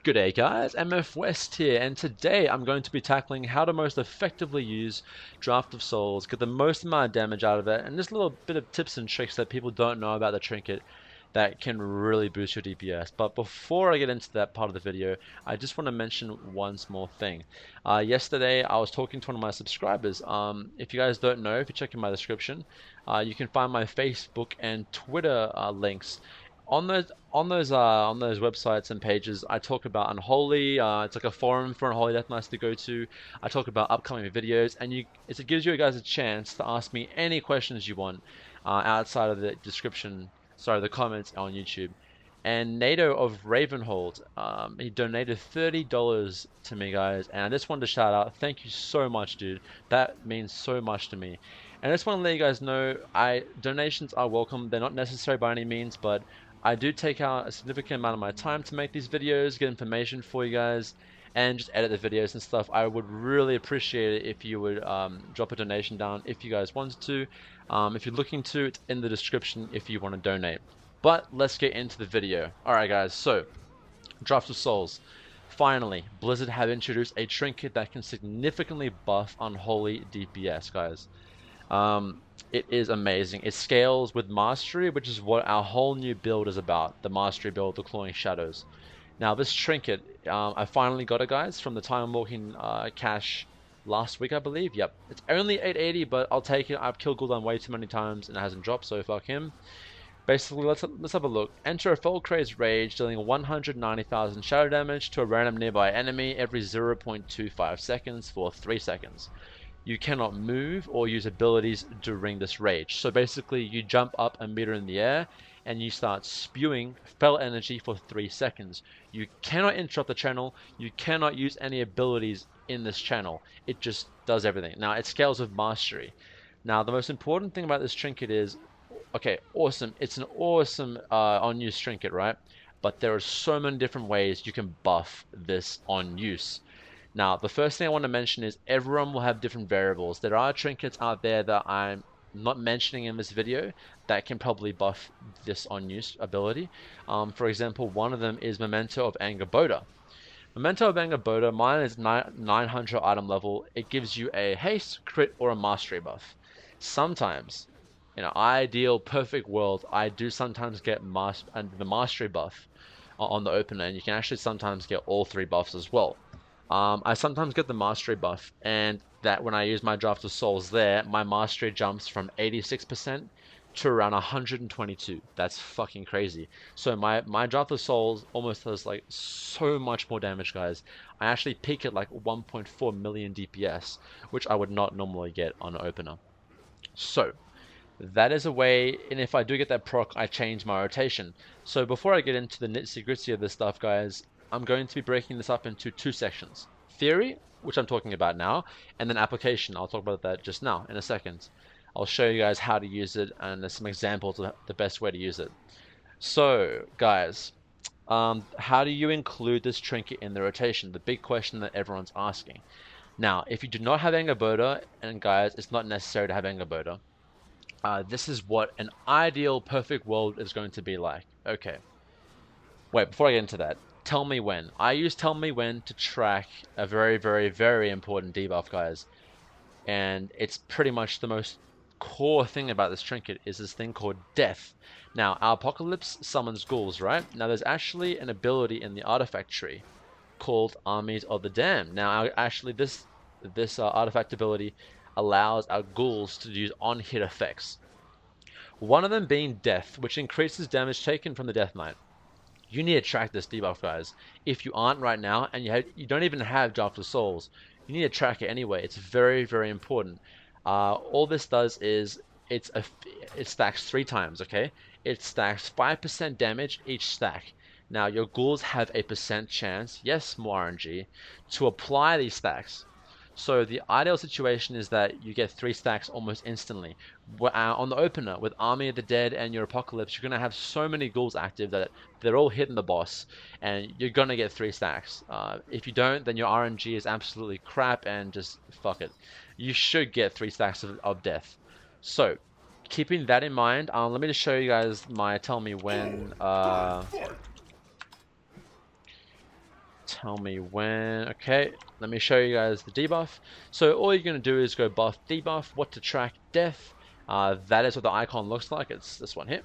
Good day guys, MFWest here, and today I'm going to be tackling how to most effectively use Draught of Souls, get the most amount of damage out of it, and just a little bit of tips and tricks that people don't know about the Trinket that can really boost your DPS. But before I get into that part of the video, I just want to mention one small thing. Yesterday I was talking to one of my subscribers. If you guys don't know, if you check in my description, you can find my Facebook and Twitter links. On those websites and pages, I talk about Unholy. It's like a forum for Unholy that's nice to go to. I talk about upcoming videos, and it gives you guys a chance to ask me any questions you want outside of the description, sorry, the comments on YouTube. And Nato of Ravenhold, he donated $30 to me, guys, and I just wanted to shout out, thank you so much, dude. That means so much to me. And I just want to let you guys know, donations are welcome. They're not necessary by any means, but I do take out a significant amount of my time to make these videos, get information for you guys, and just edit the videos and stuff. I would really appreciate it if you would drop a donation down if you guys wanted to. If you're looking to, it's in the description if you want to donate. But let's get into the video. Alright guys, so Draught of Souls. Finally, Blizzard have introduced a trinket that can significantly buff Unholy DPS, guys. It is amazing. It scales with Mastery, which is what our whole new build is about. The Mastery build, the Clawing Shadows. Now, this trinket, I finally got it, guys, from the Time Walking cache last week, I believe. Yep. It's only 880, but I'll take it. I've killed Gul'dan way too many times, and it hasn't dropped, so fuck him. Basically, let's have a look. Enter a full crazed rage, dealing 190,000 shadow damage to a random nearby enemy every 0.25 seconds for 3 seconds. You cannot move or use abilities during this rage. So basically, you jump up a meter in the air and you start spewing fell energy for 3 seconds. You cannot interrupt the channel. You cannot use any abilities in this channel. It just does everything. Now, it scales with Mastery. Now, the most important thing about this trinket is, okay, awesome. It's an awesome on-use trinket, right? But there are so many different ways you can buff this on use. Now, the first thing I want to mention is everyone will have different variables. There are trinkets out there that I'm not mentioning in this video that can probably buff this on-use ability. For example, one of them is Memento of Angerboda. Memento of Angerboda, mine is 900 item level. It gives you a haste, crit, or a mastery buff. Sometimes, in an ideal, perfect world, I do sometimes get the mastery buff on the opener, and you can actually sometimes get all 3 buffs as well. I sometimes get the mastery buff, and that when I use my Draught of Souls there, my mastery jumps from 86% to around 122. That's fucking crazy. So my Draught of Souls almost does like so much more damage, guys. I actually peak at like 1.4 million DPS, which I would not normally get on an opener. So that is a way, and if I do get that proc, I change my rotation. So before I get into the nitty-gritty of this stuff, guys, I'm going to be breaking this up into 2 sections. Theory, which I'm talking about now, and then application. I'll talk about that just now, in a second. I'll show you guys how to use it, and there's some examples of the best way to use it. So, guys, how do you include this trinket in the rotation? The big question that everyone's asking. Now, if you do not have Angerboda, and guys, it's not necessary to have Angerboda, this is what an ideal perfect world is going to be like. Okay. Wait, before I get into that, Tell Me When. I use Tell Me When to track a very, very, very important debuff, guys. And it's pretty much the most core thing about this trinket is this thing called Death. Now, our Apocalypse summons ghouls, right? Now, there's actually an ability in the artifact tree called Armies of the Damned. Now, actually, this artifact ability allows our ghouls to use on-hit effects. One of them being Death, which increases damage taken from the Death Knight. You need to track this debuff, guys. If you aren't right now, and you don't even have Draught of Souls, you need to track it anyway. It's very, very important. All this does is it stacks 3 times, okay? It stacks 5% damage each stack. Now, your ghouls have a % chance, yes, more RNG, to apply these stacks. So the ideal situation is that you get 3 stacks almost instantly. On the opener, with Army of the Dead and your Apocalypse, you're going to have so many ghouls active that they're all hitting the boss, and you're going to get 3 stacks. If you don't, then your RNG is absolutely crap, and just fuck it. You should get 3 stacks of death. So, keeping that in mind, let me just show you guys my Tell Me When tell me when. Okay, let me show you guys the debuff. So all you're going to do is go buff, debuff, what to track, death. That is what the icon looks like. It's this one here.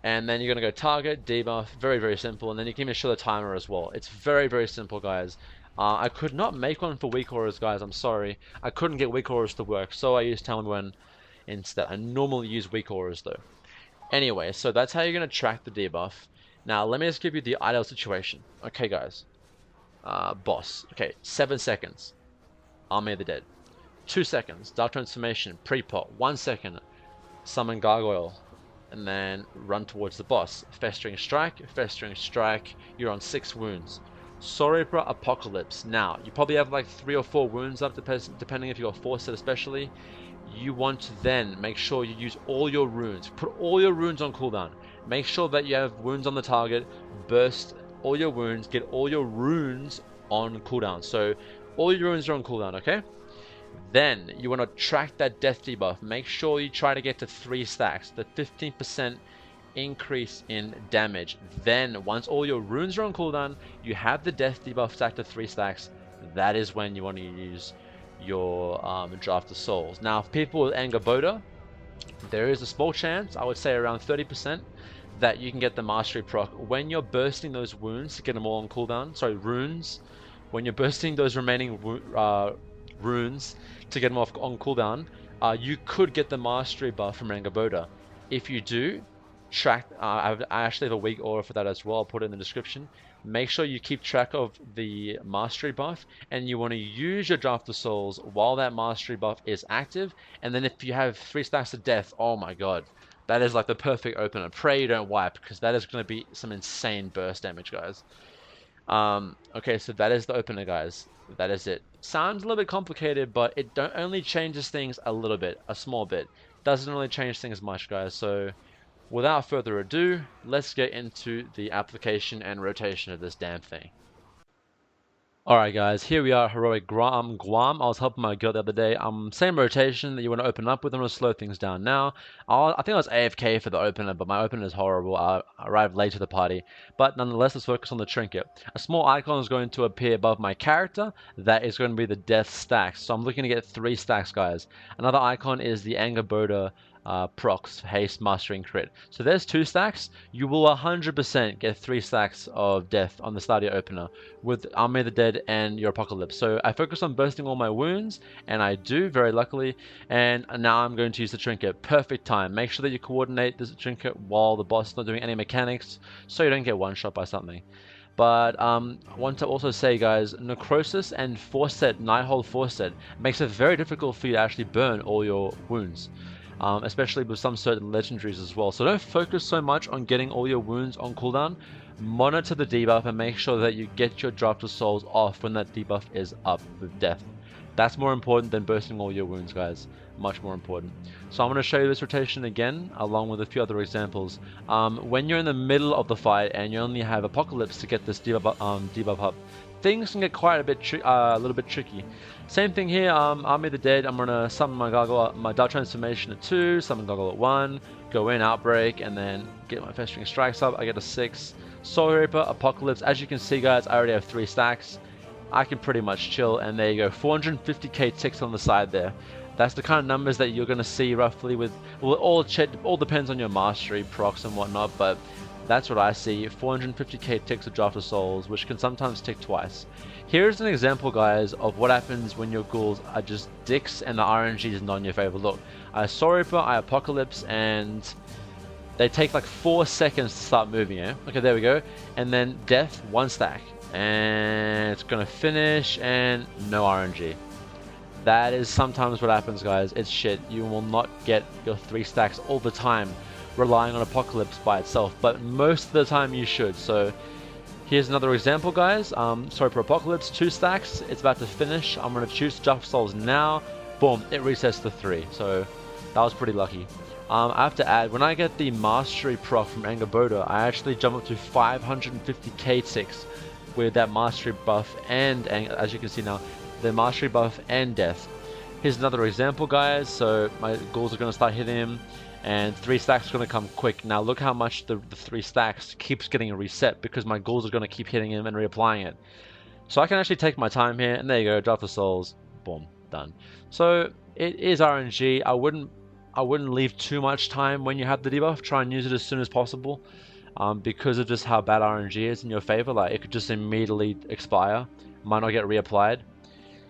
And then you're going to go target, debuff, very, very simple. And then you can even show the timer as well. It's very, very simple, guys. I could not make one for weak auras, guys. I'm sorry. I couldn't get weak auras to work, so I used Talon instead. I normally use weak auras, though. Anyway, so that's how you're going to track the debuff. Now, let me just give you the ideal situation. Okay, guys. Boss. Okay, 7 seconds. Army of the Dead. 2 seconds. Dark Transformation. Pre-pot. 1 second. Summon Gargoyle. And then run towards the boss. Festering Strike. Festering Strike. You're on 6 wounds. Sorcerer Apocalypse. Now, you probably have like 3 or 4 wounds up, depending if you got 4 set especially. You want to then make sure you use all your runes. Put all your runes on cooldown. Make sure that you have wounds on the target. Burst all your wounds. Get all your runes on cooldown. So all your runes are on cooldown, okay? Then you want to track that death debuff. Make sure you try to get to 3 stacks. The 15% increase in damage. Then once all your runes are on cooldown, you have the death debuff stacked to 3 stacks. That is when you want to use your Draught of Souls. Now, for people with Anger Boda, there is a small chance, I would say around 30%, that you can get the Mastery proc when you're bursting those wounds to get them all on cooldown. Sorry, runes. When you're bursting those remaining runes to get them off on cooldown, you could get the Mastery buff from Anger Boda. If you do, track. I actually have a weak aura for that as well. I'll put it in the description. Make sure you keep track of the Mastery buff, and you want to use your Draught of Souls while that Mastery buff is active. And then if you have 3 stacks of death, oh my god, that is like the perfect opener. Pray you don't wipe, because that is going to be some insane burst damage, guys. Okay, so that is the opener, guys. That is it. Sounds a little bit complicated, but it only changes things a little bit, a small bit. Doesn't really change things much, guys. So without further ado, let's get into the application and rotation of this damn thing. Alright guys, here we are, Heroic Guam. I was helping my girl the other day. Same rotation that you want to open up with. I'm going to slow things down now. I think I was AFK for the opener, but my opener is horrible. I arrived late to the party. But nonetheless, let's focus on the Trinket. A small icon is going to appear above my character. That is going to be the death stacks. So I'm looking to get 3 stacks, guys. Another icon is the Anger Boda procs, haste, mastering, crit. So there's 2 stacks. You will 100% get 3 stacks of death on the start of your opener with Army of the Dead and your Apocalypse. So I focus on bursting all my wounds, and I do, very luckily. And now I'm going to use the Trinket. Perfect time. Make sure that you coordinate this Trinket while the boss is not doing any mechanics, so you don't get one shot by something. But I want to also say, guys, Necrosis and Forset, Nighthold Forset makes it very difficult for you to actually burn all your wounds. Especially with some certain legendaries as well. So don't focus so much on getting all your wounds on cooldown. Monitor the debuff and make sure that you get your Draught of Souls off when that debuff is up with death. That's more important than bursting all your wounds, guys. Much more important. So I'm going to show you this rotation again, along with a few other examples. When you're in the middle of the fight and you only have Apocalypse to get this debuff up, things can get quite a little bit tricky. Same thing here. Army of the Dead. I'm gonna summon my Gargoyle, my Dark Transformation at 2, summon Gargoyle at 1, go in Outbreak, and then get my Festering Strikes up. I get a 6. Soul Reaper, Apocalypse. As you can see, guys, I already have 3 stacks. I can pretty much chill, and there you go. 450k ticks on the side there. That's the kind of numbers that you're gonna see roughly with. Well, it all depends on your mastery, procs, and whatnot, but that's what I see. 450k ticks of Draught of Souls, which can sometimes tick twice. Here's an example, guys, of what happens when your ghouls are just dicks and the RNG is not in your favor. Look, I Soul Reaper, I Apocalypse, and they take like 4 seconds to start moving, eh? Okay, there we go. And then Death, 1 stack. And it's gonna finish, and no RNG. That is sometimes what happens, guys. It's shit. You will not get your 3 stacks all the time relying on Apocalypse by itself, but most of the time you should. So here's another example, guys. Sorry for Apocalypse, 2 stacks. It's about to finish. I'm going to choose Draught of Souls now. Boom, it resets to 3. So that was pretty lucky. I have to add, when I get the Mastery proc from Anger Boda, I actually jump up to 550k ticks with that Mastery buff and, as you can see now, the Mastery buff and Death. Here's another example, guys. So my ghouls are going to start hitting him, and 3 stacks are going to come quick. Now look how much the 3 stacks keeps getting reset, because my ghouls are going to keep hitting him and reapplying it. So I can actually take my time here, and there you go, Draught of Souls, boom, done. So it is RNG. I wouldn't leave too much time when you have the debuff. Try and use it as soon as possible, because of just how bad RNG is in your favor. Like, it could just immediately expire, might not get reapplied.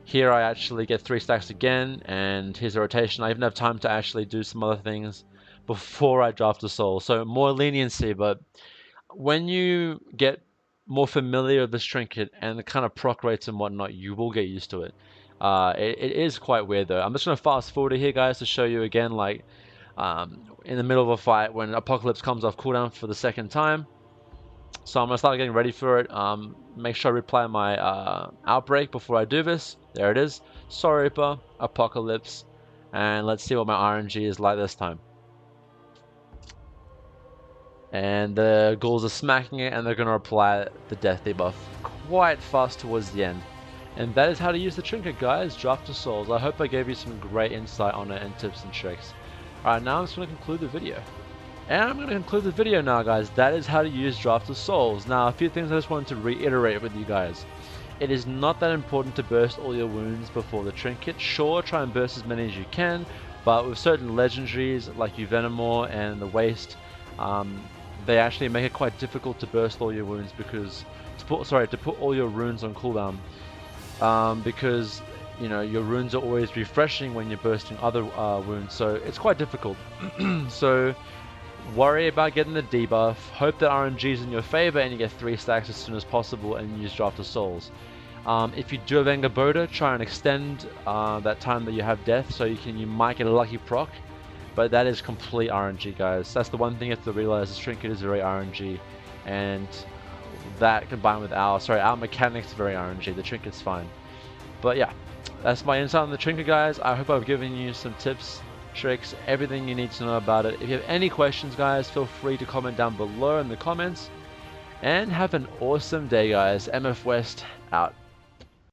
Here I actually get 3 stacks again, and here's a rotation. I even have time to actually do some other things before I Draught a Soul. So more leniency, but when you get more familiar with this trinket and the kind of proc rates and whatnot, you will get used to it. It is quite weird though. I'm just going to fast forward it here, guys, to show you again, like, in the middle of a fight when Apocalypse comes off cooldown for the 2nd time. So I'm going to start getting ready for it. Make sure I reply my Outbreak before I do this. There it is. Sorry Reaper, Apocalypse. And let's see what my RNG is like this time. And the ghouls are smacking it, and they're going to apply the death debuff quite fast towards the end. And that is how to use the trinket, guys. Draught of Souls. I hope I gave you some great insight on it and tips and tricks. Alright, now I'm just going to conclude the video. And I'm going to conclude the video now, guys. That is how to use Draught of Souls. Now, a few things I just wanted to reiterate with you guys. It is not that important to burst all your wounds before the trinket. Sure, try and burst as many as you can, but with certain legendaries like Uvenomore and the Waste, they actually make it quite difficult to burst all your wounds because to put all your runes on cooldown, because you know your runes are always refreshing when you're bursting other wounds, so it's quite difficult. So worry about getting the debuff, hope that RNG is in your favor and you get 3 stacks as soon as possible and use Draught of Souls. If you do have Anger Boda, try and extend that time that you have death, so you might get a lucky proc. But that is complete RNG, guys. That's the one thing you have to realize. This trinket is very RNG, and that combined with our mechanics is very RNG. The trinket's fine. But yeah, that's my insight on the trinket, guys. I hope I've given you some tips, tricks, everything you need to know about it. If you have any questions, guys, feel free to comment down below in the comments. And have an awesome day, guys. MFWest out.